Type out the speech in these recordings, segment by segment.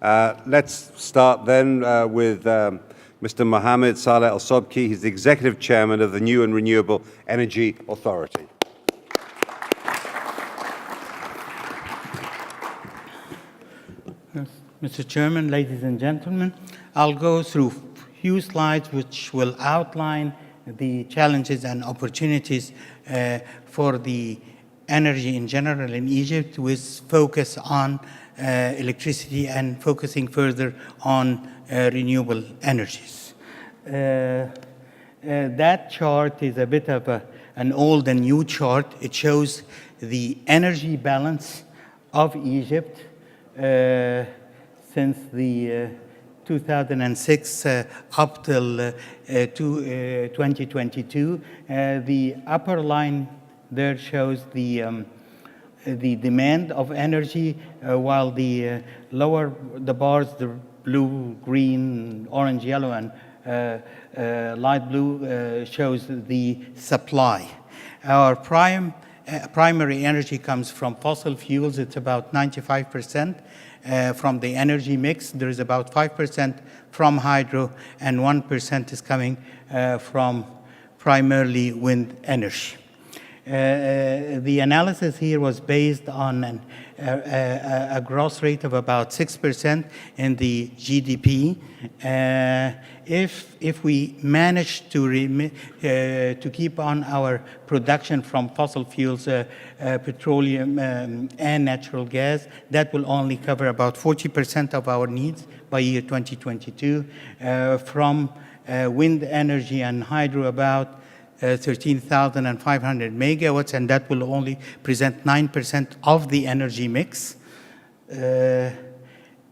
Let's start then with Mr. Mohammed Saleh Al-Sobki. He's the Executive Chairman of the New and Renewable Energy Authority. Mr. Chairman, ladies and gentlemen, I'll go through a few slides which will outline the challenges and opportunities for the energy in general in Egypt, with focus on electricity and focusing further on renewable energies. That chart is a bit of an old and new chart. It shows the energy balance of Egypt since the 2006 up till 2022. The upper line there shows the demand of energy, while the the bars, the blue, green, orange, yellow, and light blue shows the supply. Our primary energy comes from fossil fuels. It's about 95%. From the energy mix, there is about 5% from hydro, and 1% is coming from primarily wind energy. The analysis here was based on a growth rate of about 6% in the GDP. If we manage to keep on our production from fossil fuels, petroleum and natural gas, that will only cover about 40% of our needs by year 2022. From wind energy and hydro, about 13,500 megawatts, and that will only present 9% of the energy mix.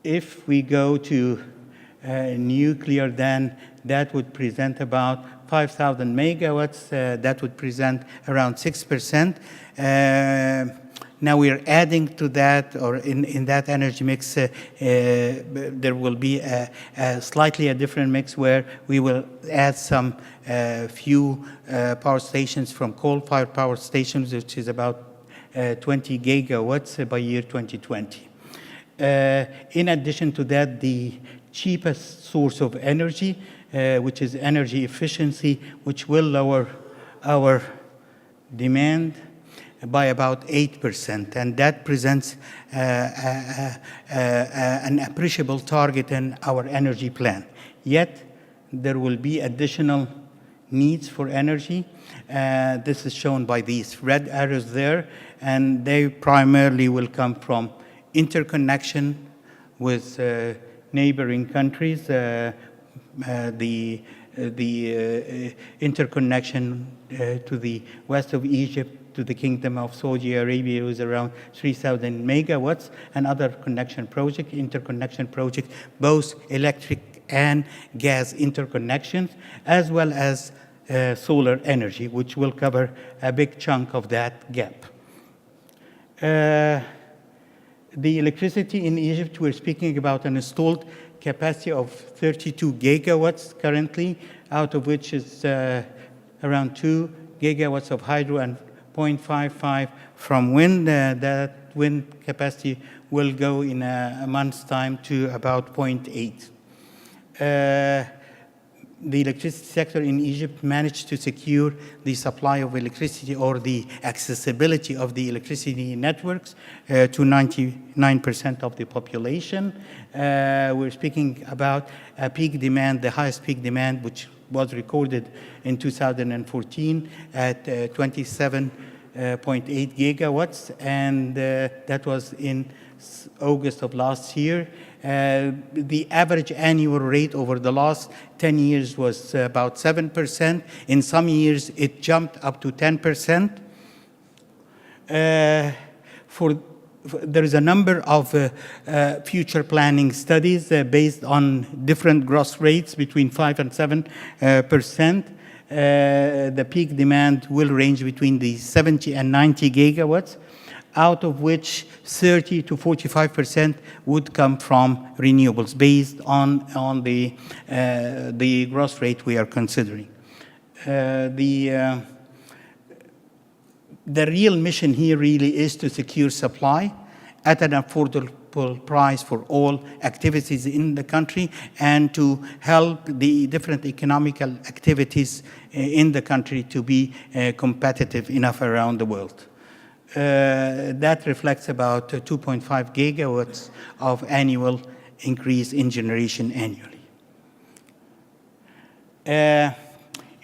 If we go to nuclear, then that would present about 5,000 megawatts. That would present around 6%. Now we are adding to that, or in that energy mix, there will be a slightly different mix where we will add some few power stations from coal-fired power stations, which is about 20 gigawatts by year 2020. In addition to that, the cheapest source of energy, which is energy efficiency, which will lower our demand by about 8%, and that presents an appreciable target in our energy plan. Yet, there will be additional needs for energy. This is shown by these red arrows there, and they primarily will come from interconnection with neighboring countries, the interconnection to the west of Egypt, to the Kingdom of Saudi Arabia, was around 3,000 megawatts, and other interconnection projects, both electric and gas interconnections, as well as solar energy, which will cover a big chunk of that gap. The electricity in Egypt, we're speaking about an installed capacity of 32 gigawatts currently, out of which is around 2 gigawatts of hydro and 0.55 from wind. That wind capacity will go in a month's time to about 0.8. The electricity sector in Egypt managed to secure the supply of electricity, or the accessibility of the electricity networks, to 99% of the population. We're speaking about a peak demand, the highest peak demand, which was recorded in 2014 at 27.8 gigawatts, and that was in August of last year. The average annual rate over the last 10 years was about 7%. In some years, it jumped up to 10%. There is a number of future planning studies based on different growth rates between 5 and 7%. The peak demand will range between the 70 and 90 gigawatts, out of which 30 to 45% would come from renewables, based on the growth rate we are considering. The real mission here really is to secure supply at an affordable equitable price for all activities in the country, and to help the different economical activities in the country to be competitive enough around the world. That reflects about 2.5 gigawatts of annual increase in generation annually.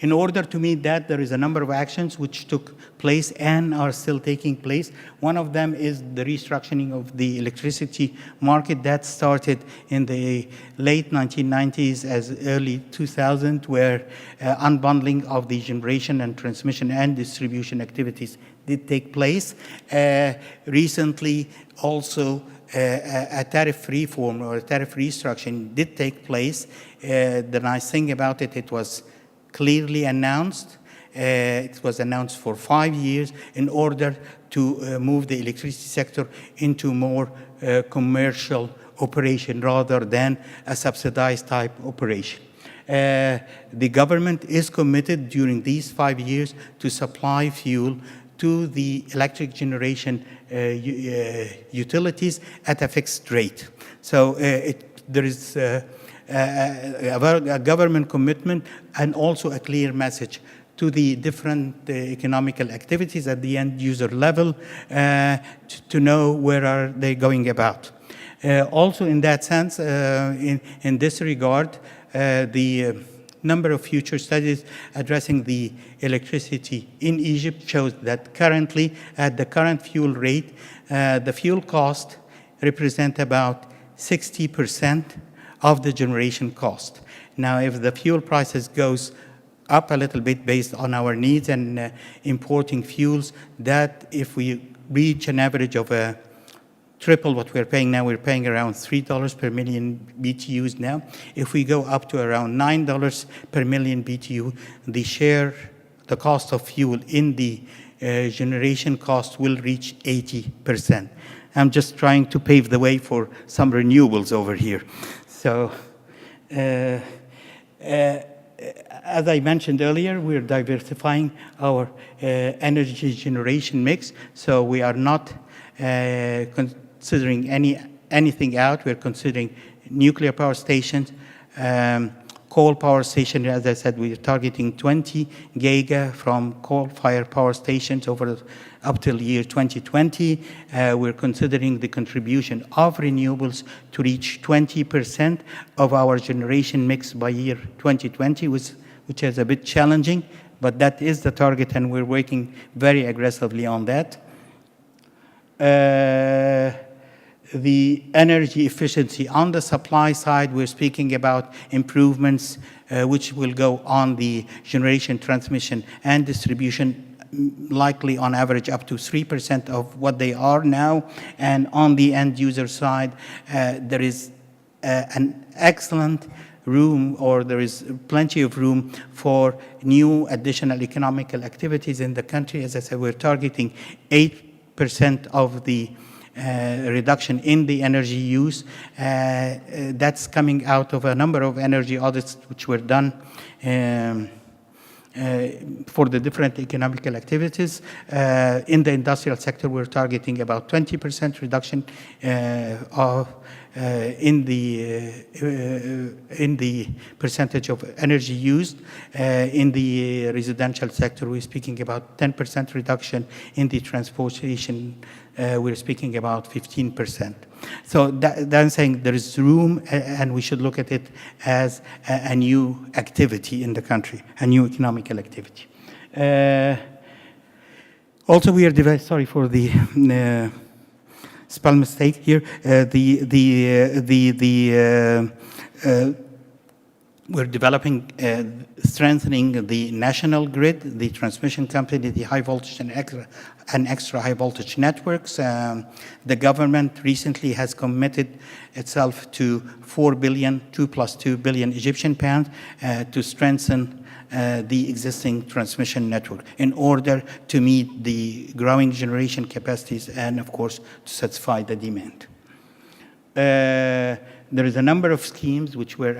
In order to meet that, there is a number of actions which took place and are still taking place. One of them is the restructuring of the electricity market that started in the late 1990s as early 2000, where unbundling of the generation and transmission and distribution activities did take place. Recently, also, a tariff reform or a tariff restructuring did take place. The nice thing about it, it was clearly announced. It was announced for 5 years in order to move the electricity sector into more commercial operation rather than a subsidized type operation. The government is committed during these 5 years to supply fuel to the electric generation utilities at a fixed rate. So there is a government commitment and also a clear message to the different economical activities at the end user level to know where are they going about. Also in that sense, in this regard, the number of future studies addressing the electricity in Egypt shows that currently, at the current fuel rate, the fuel cost represent about 60% of the generation cost. Now, if the fuel prices goes up a little bit based on our needs and importing fuels, that if we reach an average of triple what we're paying now, we're paying around $3 per million BTUs now. If we go up to around $9 per million BTU, the cost of fuel in the generation cost will reach 80%. I'm just trying to pave the way for some renewables over here. So, as I mentioned earlier, we're diversifying our energy generation mix. So we are not considering anything out. We're considering nuclear power stations, coal power station. As I said, we're targeting 20 giga from coal-fired power stations up till year 2020. We're considering the contribution of renewables to reach 20% of our generation mix by year 2020, which is a bit challenging, but that is the target, and we're working very aggressively on that. The energy efficiency on the supply side, we're speaking about improvements which will go on the generation, transmission, and distribution, likely on average up to 3% of what they are now. And on the end user side, there is an excellent room, or there is plenty of room for new additional economical activities in the country. As I said, we're targeting 8% of the reduction in the energy use. That's coming out of a number of energy audits which were done for the different economical activities. In the industrial sector, we're targeting about 20% reduction in the percentage of energy used. In the residential sector, we're speaking about 10% reduction. In the transportation, we're speaking about 15%. So I'm saying there is room, and we should look at it as a new activity in the country, a new economical activity. Also, we are sorry for the spell mistake here. We're developing, strengthening the national grid, the transmission company, the high voltage and extra high voltage networks. The government recently has committed itself to 4 billion, 2 plus 2 billion Egyptian pounds to strengthen the existing transmission network in order to meet the growing generation capacities and, of course, to satisfy the demand. There is a number of schemes which were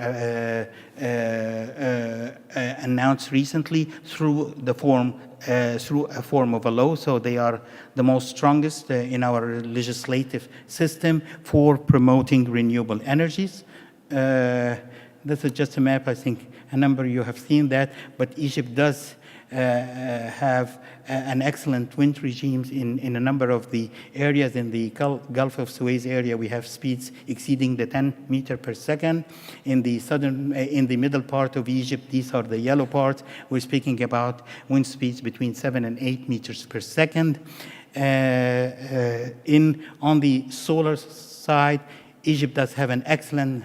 announced recently through a form of a law, so they are the most strongest in our legislative system for promoting renewable energies. This is just a map. I think a number of you have seen that, but Egypt does have an excellent wind regimes in a number of the areas. In the Gulf of Suez area, we have speeds exceeding the 10 meter per second. In the middle part of Egypt, these are the yellow parts. We're speaking about wind speeds between 7 and 8 meters per second. On the solar side, Egypt does have an excellent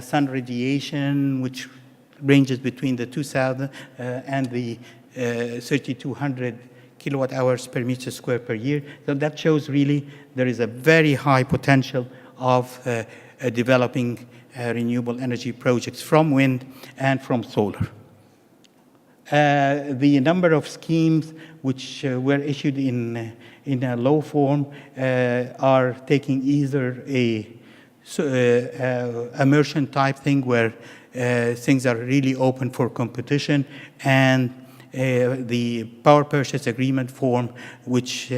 sun radiation, which ranges between the 2,000 and the 3,200 kilowatt hours per meter square per year. So that shows really there is a very high potential of developing renewable energy projects from wind and from solar. The number of schemes which were issued in a law form are taking either a merchant type thing where things are really open for competition, and the power purchase agreement form, which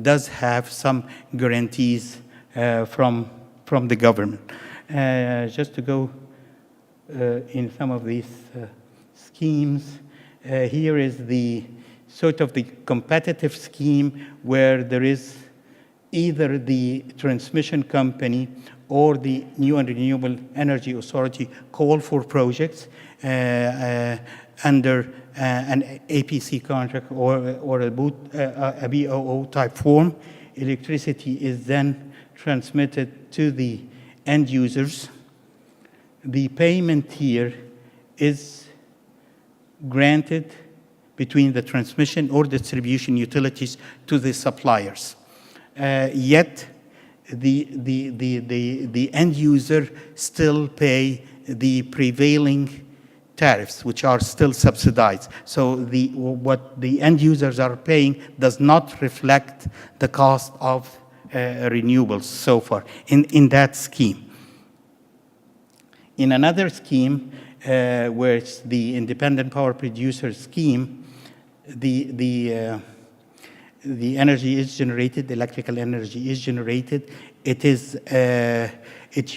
does have some guarantees from the government. Just to go in some of these schemes, here is the sort of the competitive scheme where there is either the transmission company or the New and Renewable Energy Authority call for projects under an APC contract or a BOO type form. Electricity is then transmitted to the end users. The payment here is granted between the transmission or distribution utilities to the suppliers. Yet the end user still pay the prevailing tariffs, which are still subsidized. So what the end users are paying does not reflect the cost of renewables so far in that scheme. In another scheme, where it's the independent power producer scheme, the energy is generated, the electrical energy is generated. It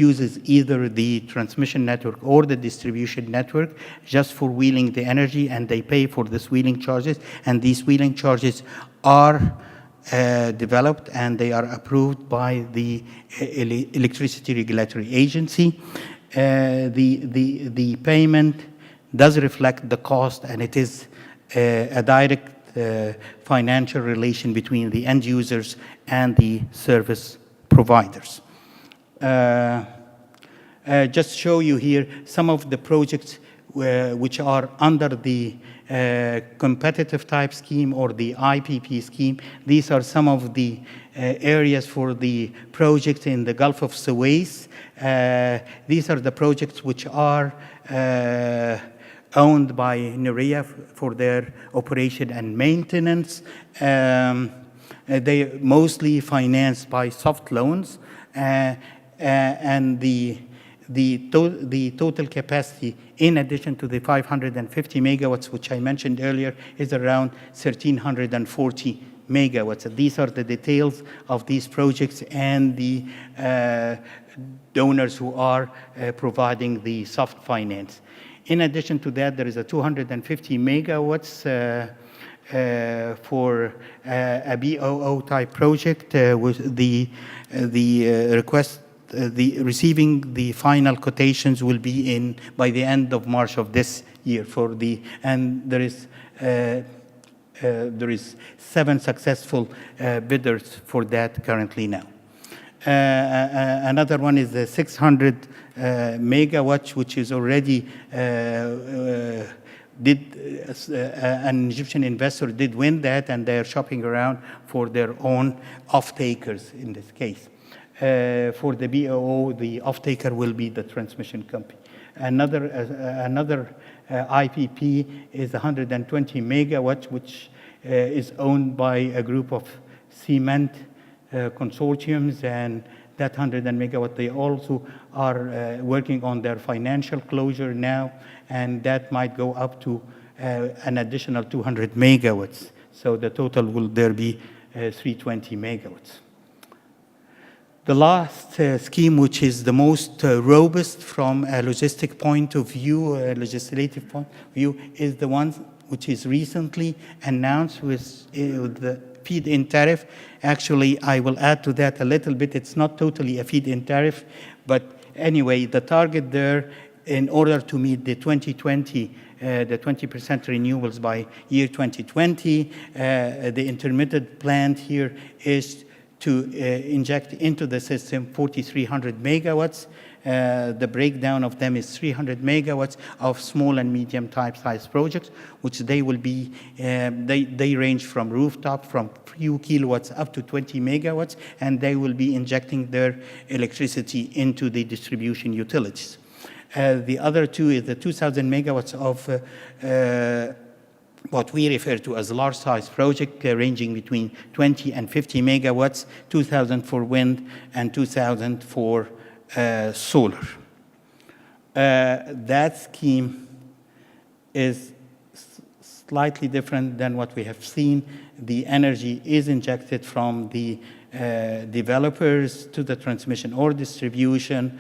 uses either the transmission network or the distribution network just for wheeling the energy, and they pay for these wheeling charges. And these wheeling charges are developed and they are approved by the Electricity Regulatory Agency. The payment does reflect the cost, and it is a direct financial relation between the end users and the service providers. Just show you here some of the projects which are under the competitive type scheme or the IPP scheme. These are some of the areas for the projects in the Gulf of Suez. These are the projects which are owned by NEREA for their operation and maintenance. They are mostly financed by soft loans, and the total capacity, in addition to the 550 megawatts, which I mentioned earlier, is around 1,340 megawatts. And these are the details of these projects and the donors who are providing the soft finance. In addition to that, there is a 250 megawatts for a BOO type project with the request. Receiving the final quotations will be by the end of March of this year and there is 7 successful bidders for that currently now. Another one is the 600 megawatts, which is already an Egyptian investor did win that, and they are shopping around for their own off-takers in this case. For the BOO, the off-taker will be the transmission company. Another IPP is 120 megawatts, which is owned by a group of cement consortiums, and that 100 megawatt, they also are working on their financial closure now, and that might go up to an additional 200 megawatts. So the total will there be 320 megawatts. The last scheme, which is the most robust from a logistic point of view, a legislative point of view, is the one which is recently announced with the feed-in tariff. Actually, I will add to that a little bit. It's not totally a feed-in tariff, but anyway, the target there, in order to meet the 2020, the 20% renewables by year 2020, the intermittent plant here is to inject into the system 4,300 megawatts. The breakdown of them is 300 megawatts of small and medium type size projects, which they will be, they range from rooftop, from few kilowatts up to 20 megawatts, and they will be injecting their electricity into the distribution utilities. The other two is the 2,000 megawatts of what we refer to as large size project, ranging between 20 and 50 megawatts, 2,000 for wind and 2,000 for solar. That scheme is slightly different than what we have seen. The energy is injected from the developers to the transmission or distribution.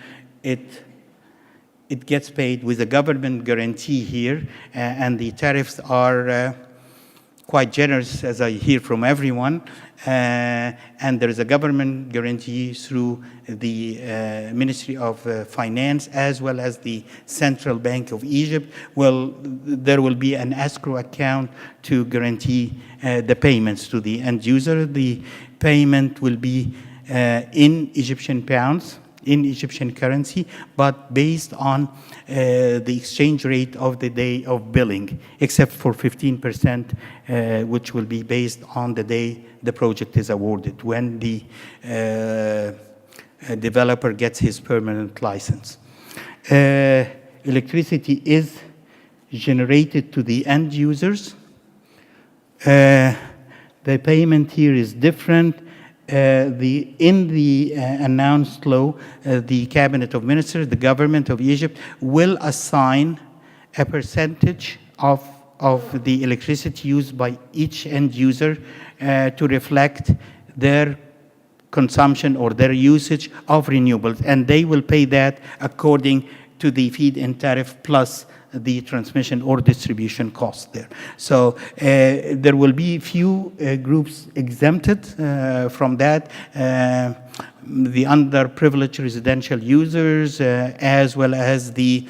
It gets paid with a government guarantee here, and the tariffs are quite generous, as I hear from everyone. And there is a government guarantee through the Ministry of Finance, as well as the Central Bank of Egypt. Well, there will be an escrow account to guarantee the payments to the end user. The payment will be in Egyptian pounds, in Egyptian currency, but based on the exchange rate of the day of billing, except for 15%, which will be based on the day the project is awarded, when the developer gets his permanent license. Electricity is generated to the end users. The payment here is different. In the announced law, the Cabinet of Ministers, the government of Egypt, will assign a percentage of the electricity used by each end user to reflect their consumption or their usage of renewables. And they will pay that according to the feed-in tariff plus the transmission or distribution cost there. So there will be few groups exempted from that. The underprivileged residential users, as well as the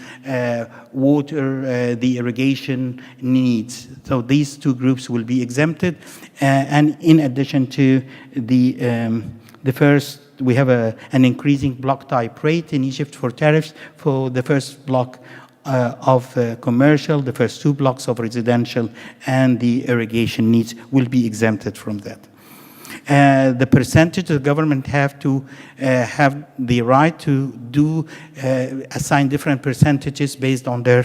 water, the irrigation needs. So these two groups will be exempted. And in addition to the first, we have an increasing block type rate in Egypt for tariffs for the first block of commercial, the first two blocks of residential, and the irrigation needs will be exempted from that. The percentage the government have to have the right to do assign different percentages based on their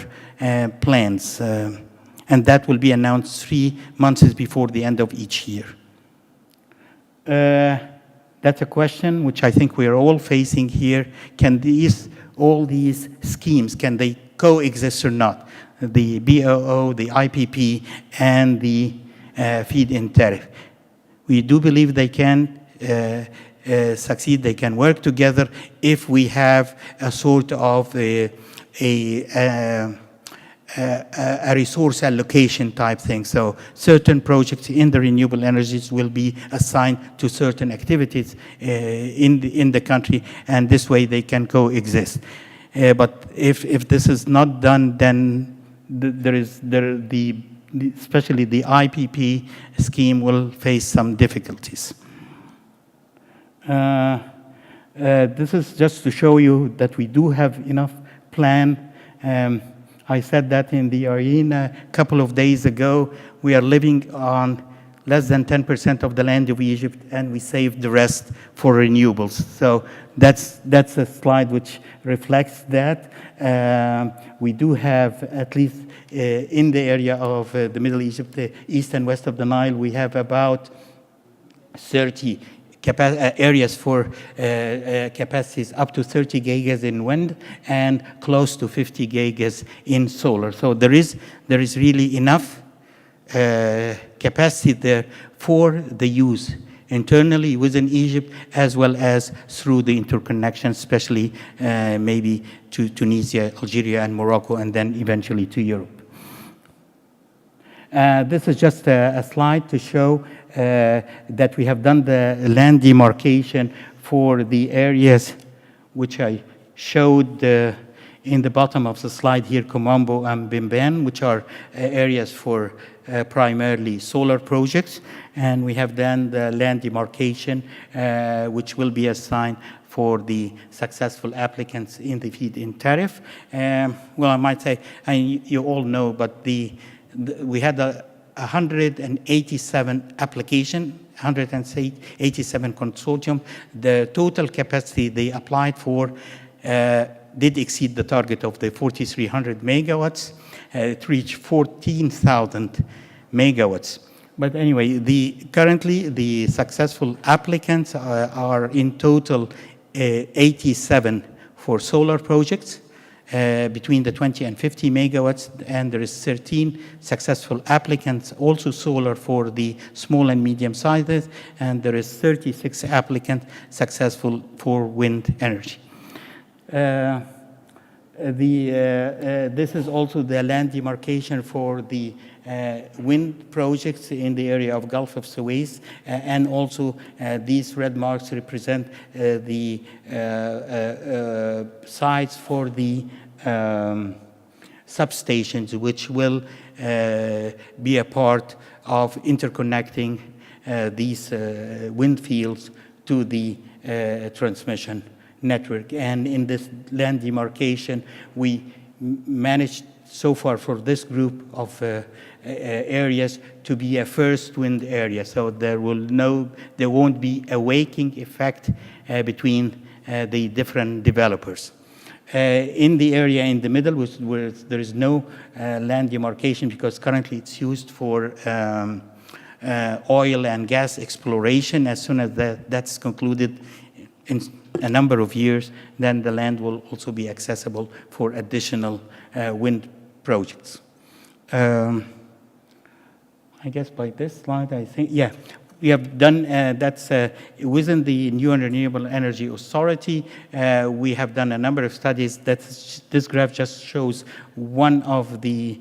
plans, and that will be announced 3 months before the end of each year. That's a question which I think we are all facing here. Can all these schemes, can they coexist or not? The BOO, the IPP, and the feed-in tariff. We do believe they can succeed, they can work together if we have a sort of a resource allocation type thing. So certain projects in the renewable energies will be assigned to certain activities in the country, and this way they can coexist. But if this is not done, then especially the IPP scheme will face some difficulties. This is just to show you that we do have enough plan. I said that in the arena a couple of days ago. We are living on less than 10% of the land of Egypt, and we saved the rest for renewables. So that's a slide which reflects that. We do have, at least in the area of the Middle Egypt, the east and west of the Nile, we have about 30 areas for capacities up to 30 gigas in wind and close to 50 gigas in solar. So there is really enough capacity there for the use internally within Egypt, as well as through the interconnection, especially maybe to Tunisia, Algeria, and Morocco, and then eventually to Europe. This is just a slide to show that we have done the land demarcation for the areas which I showed in the bottom of the slide here, Komombo and Bimban, which are areas for primarily solar projects. And we have done the land demarcation, which will be assigned for the successful applicants in the feed-in tariff. Well, I might say, you all know, but we had 187 application, 187 consortium. The total capacity they applied for did exceed the target of the 4,300 megawatts. It reached 14,000 megawatts. But anyway, currently the successful applicants are in total 87 for solar projects between the 20 and 50 megawatts, and there is 13 successful applicants, also solar for the small and medium sizes, and there is 36 applicants successful for wind energy. This is also the land demarcation for the wind projects in the area of Gulf of Suez, and also these red marks represent the sites for the substations, which will be a part of interconnecting these wind fields to the transmission network. And in this land demarcation, we managed so far for this group of areas to be a first wind area. So there won't be a waking effect between the different developers. In the area in the middle, where there is no land demarcation, because currently it's used for oil and gas exploration. As soon as that's concluded in a number of years, then the land will also be accessible for additional wind projects. I guess by this slide, I think, yeah, we have done, that's within the New and Renewable Energy Authority. We have done a number of studies. This graph just shows one of the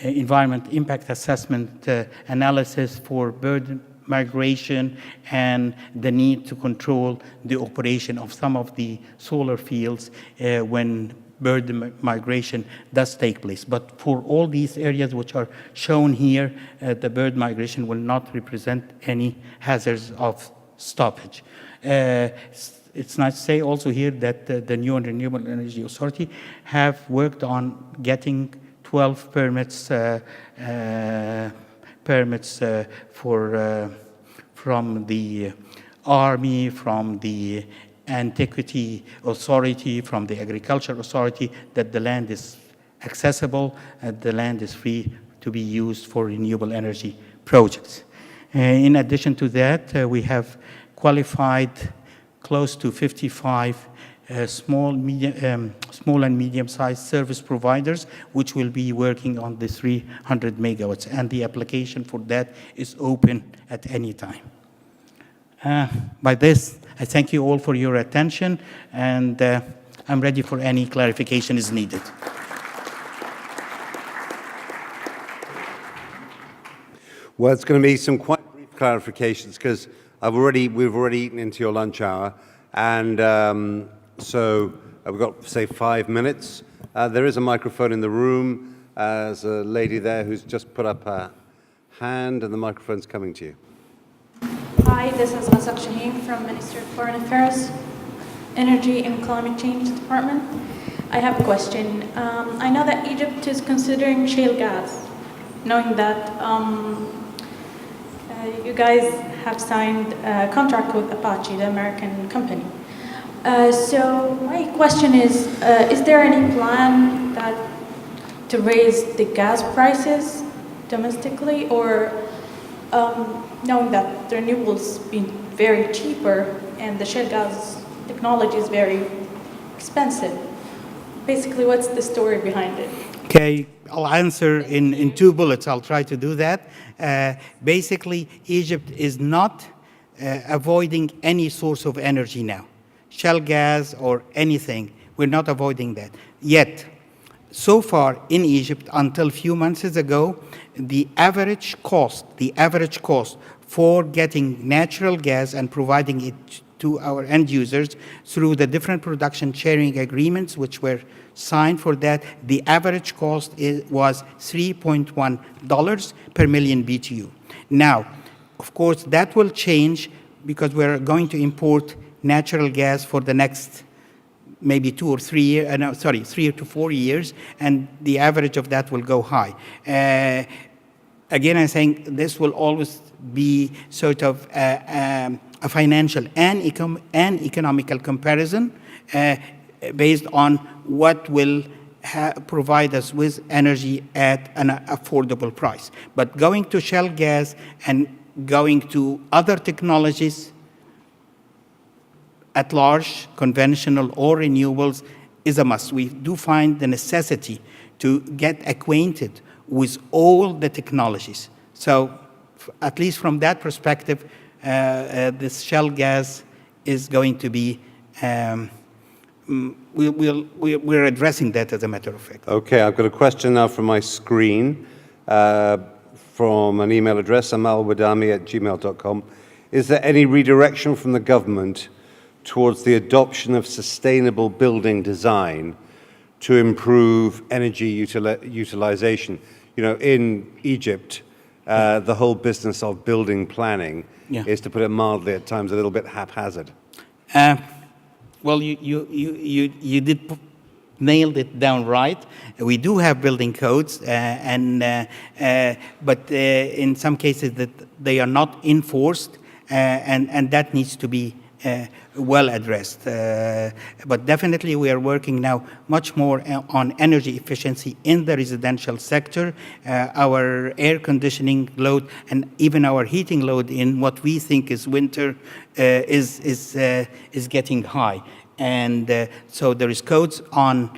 environment impact assessment analysis for bird migration and the need to control the operation of some of the solar fields when bird migration does take place. But for all these areas which are shown here, the bird migration will not represent any hazards of stoppage. It's nice to say also here that the New and Renewable Energy Authority have worked on getting 12 permits from the Army, from the Antiquity Authority, from the Agriculture Authority, that the land is accessible and the land is free to be used for renewable energy projects. In addition to that, we have qualified close to 55 small and medium-sized service providers, which will be working on the 300 megawatts, and the application for that is open at any time. By this, I thank you all for your attention, and I'm ready for any clarification as needed. Well, it's going to be some quite brief clarifications because we've already eaten into your lunch hour, and so we've got, say, 5 minutes. There is a microphone in the room. There's a lady there who's just put up her hand, and the microphone's coming to you. Hi, this is Ghasaq Shaheen from Ministry of Foreign Affairs, Energy and Climate Change Department. I have a question. I know that Egypt is considering shale gas, knowing that you guys have signed a contract with Apache, the American company. So my question is there any plan to raise the gas prices domestically, or knowing that the renewables being very cheaper and the shale gas technology is very expensive. Basically, what's the story behind it? Okay, I'll answer in 2 bullets. I'll try to do that. Basically, Egypt is not avoiding any source of energy now. Shale gas or anything, we're not avoiding that. Yet, so far in Egypt, until a few months ago, the average cost for getting natural gas and providing it to our end users through the different production sharing agreements which were signed for that, the average cost was $3.1 per million BTU. Now, of course, that will change because we're going to import natural gas for the next maybe 3 to 4 years, and the average of that will go high. Again, I'm saying this will always be sort of a financial and economical comparison based on what will provide us with energy at an affordable price. But going to shale gas and going to other technologies at large, conventional or renewables, is a must. We do find the necessity to get acquainted with all the technologies. So at least from that perspective, this shale gas is going to be, we're addressing that as a matter of fact. Okay, I've got a question now from my screen from an email address, amalwadami@gmail.com. Is there any redirection from the government towards the adoption of sustainable building design to improve energy utilization? You know, in Egypt, the whole business of building planning is, to put it mildly, at times a little bit haphazard. Well, you did nailed it down right. We do have building codes, but in some cases that they are not enforced, and that needs to be well addressed. But definitely we are working now much more on energy efficiency in the residential sector. Our air conditioning load and even our heating load in what we think is winter is getting high. And so there is codes on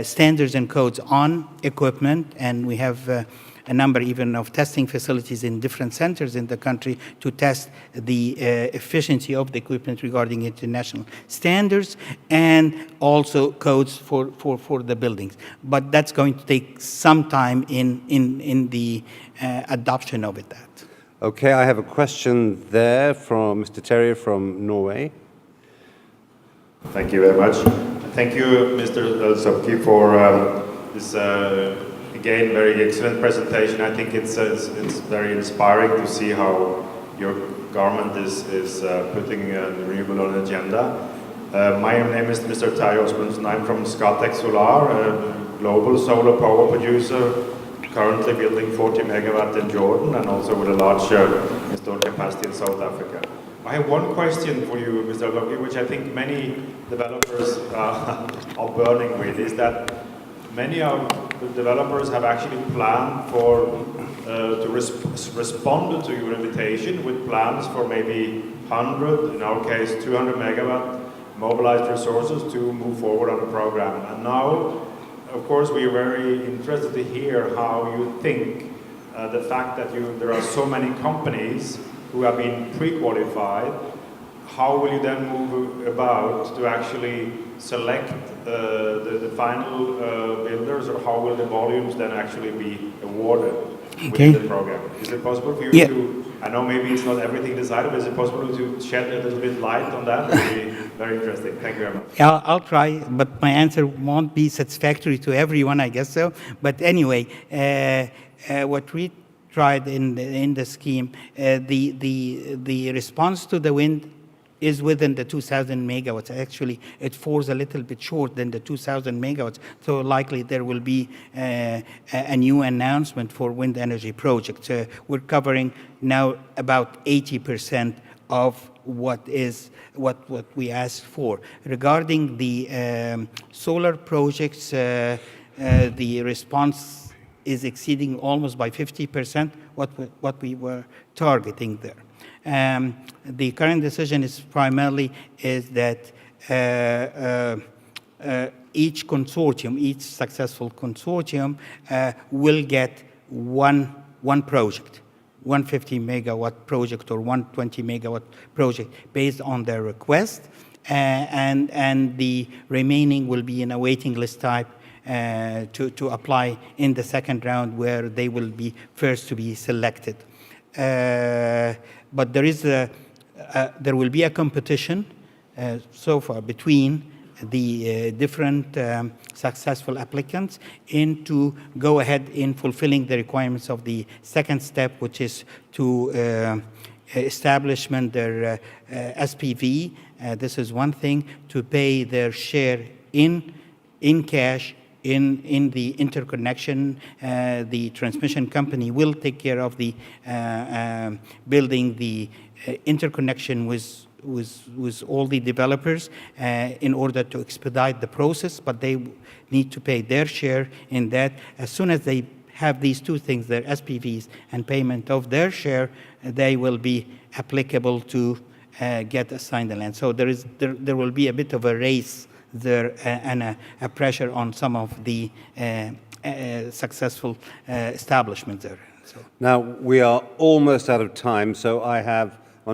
standards and codes on equipment, and we have a number even of testing facilities in different centers in the country to test the efficiency of the equipment regarding international standards, and also codes for the buildings. But that's going to take some time in the adoption of it. Okay, I have a question there from Mr. Terrier from Norway. Thank you very much. Thank you, Mr. Subki, for this again very excellent presentation. I think it's very inspiring to see how your government is putting renewable on the agenda. My name is Mr. Terje Osmundsen. I'm from Scatec Solar, a global solar power producer, currently building 40 megawatt in Jordan and also with a large installed capacity in South Africa. I have one question for you, Mr. Al-Bakri, which I think many developers are burning with, is that many of the developers have actually planned to respond to your invitation with plans for maybe 100, in our case 200 megawatt mobilized resources to move forward on the program. And now, of course, we are very interested to hear how you think the fact that there are so many companies who have been pre-qualified, how will you then move about to actually select the final builders, or how will the volumes then actually be awarded within the program? Is it possible for you to, I know maybe it's not everything decided, but is it possible to shed a little bit light on that? It would be very interesting. Thank you very much. Yeah, I'll try, but my answer won't be satisfactory to everyone, I guess so. But anyway, what we tried in the scheme, the response to the wind is within the 2,000 megawatts. Actually, it falls a little bit short than the 2,000 megawatts. So likely there will be a new announcement for wind energy projects. We're covering now about 80% of what we asked for. Regarding the solar projects, the response is exceeding almost by 50% what we were targeting there. The current decision is primarily that each consortium, each successful consortium will get one project, 150 megawatt project or 120 megawatt project based on their request, and the remaining will be in a waiting list type to apply in the second round, where they will be first to be selected. But there will be a competition so far between the different successful applicants to go ahead in fulfilling the requirements of the second step, which is to establishment their SPV. This is one thing, to pay their share in cash in the interconnection. The transmission company will take care of the building the interconnection with all the developers in order to expedite the process, but they need to pay their share in that. As soon as they have these two things, their SPVs and payment of their share, they will be applicable to get assigned the land. So there will be a bit of a race there and a pressure on some of the successful establishments there. So. Now, we are almost out of time, so I'm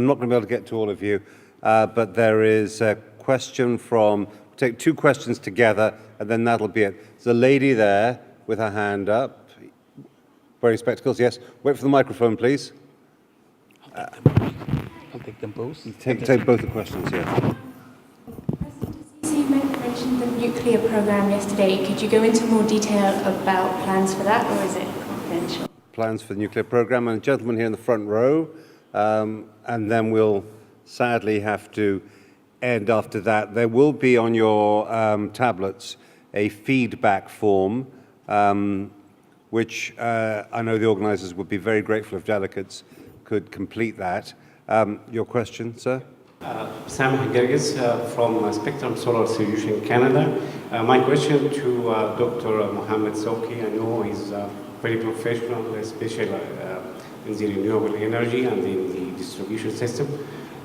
not going to be able to get to all of you, but there is a question take two questions together, and then that'll be it. There's a lady there with her hand up, wearing spectacles, yes. Wait for the microphone, please. I'll take them both. Take both the questions, yeah. You mentioned the nuclear program yesterday. Could you go into more detail about plans for that, or is it confidential? Plans for the nuclear program, and a gentleman here in the front row, and then we'll sadly have to end after that. There will be on your tablets a feedback form, which I know the organizers would be very grateful if delegates could complete that. Your question, sir? Sam Gerges from Spectrum Solar Solution Canada. My question to Dr. Mohammed Souki, I know he's very professional, especially in the renewable energy and in the distribution system.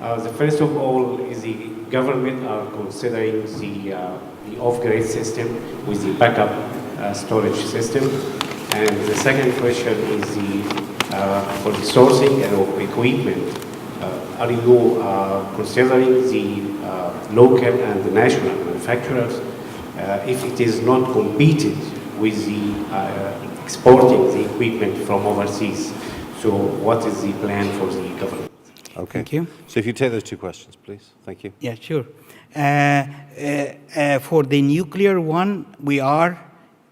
The first of all is the government are considering the off-grid system with the backup storage system. And the second question is for the sourcing of equipment. Are you considering the local and the national manufacturers if it is not competed with the exporting the equipment from overseas? So what is the plan for the government? Okay. Thank you. So if you take those two questions, please. Thank you. Yeah, sure. For the nuclear one, we are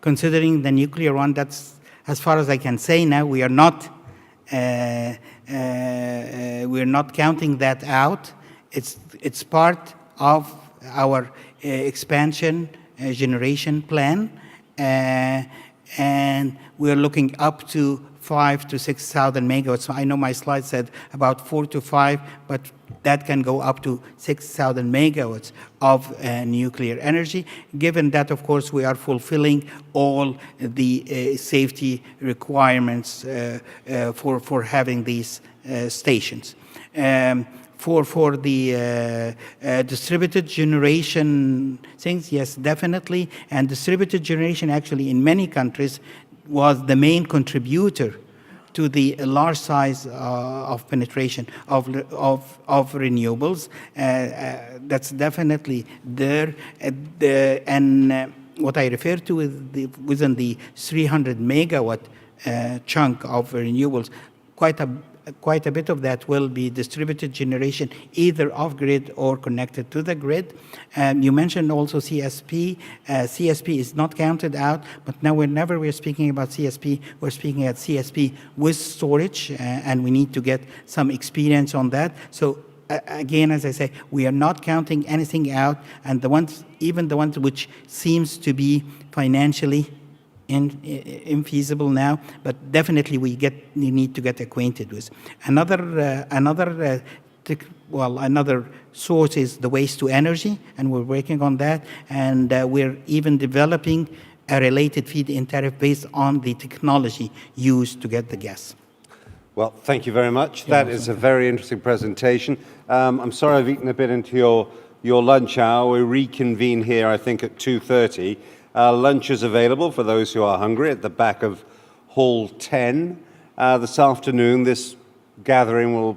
considering the nuclear one. That's as far as I can say now. We are not counting that out. It's part of our expansion generation plan, and we're looking up to 5,000 to 6,000 megawatts. So I know my slide said about 4 to 5, but that can go up to 6,000 megawatts of nuclear energy, given that, of course, we are fulfilling all the safety requirements for having these stations. For the distributed generation things, yes, definitely. And distributed generation actually in many countries was the main contributor to the large size of penetration of renewables. That's definitely there. And what I refer to is within the 300 megawatt chunk of renewables, quite a bit of that will be distributed generation, either off-grid or connected to the grid. You mentioned also CSP. CSP is not counted out, but now whenever we're speaking about CSP, we're speaking at CSP with storage, and we need to get some experience on that. So again, as I say, we are not counting anything out, and even the ones which seems to be financially infeasible now, but definitely we need to get acquainted with. Another source is the waste to energy, and we're working on that, and we're even developing a related feed-in tariff based on the technology used to get the gas. Well, thank you very much. That is a very interesting presentation. I'm sorry I've eaten a bit into your lunch hour. We reconvene here, I think, at 2:30. Lunch is available for those who are hungry at the back of Hall 10. This afternoon, this gathering will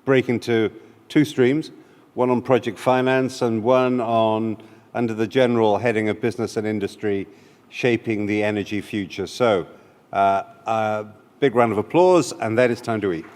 break into two streams, one on project finance and one on under the general heading of business and industry, shaping the energy future. So, a big round of applause, and then it's time to eat.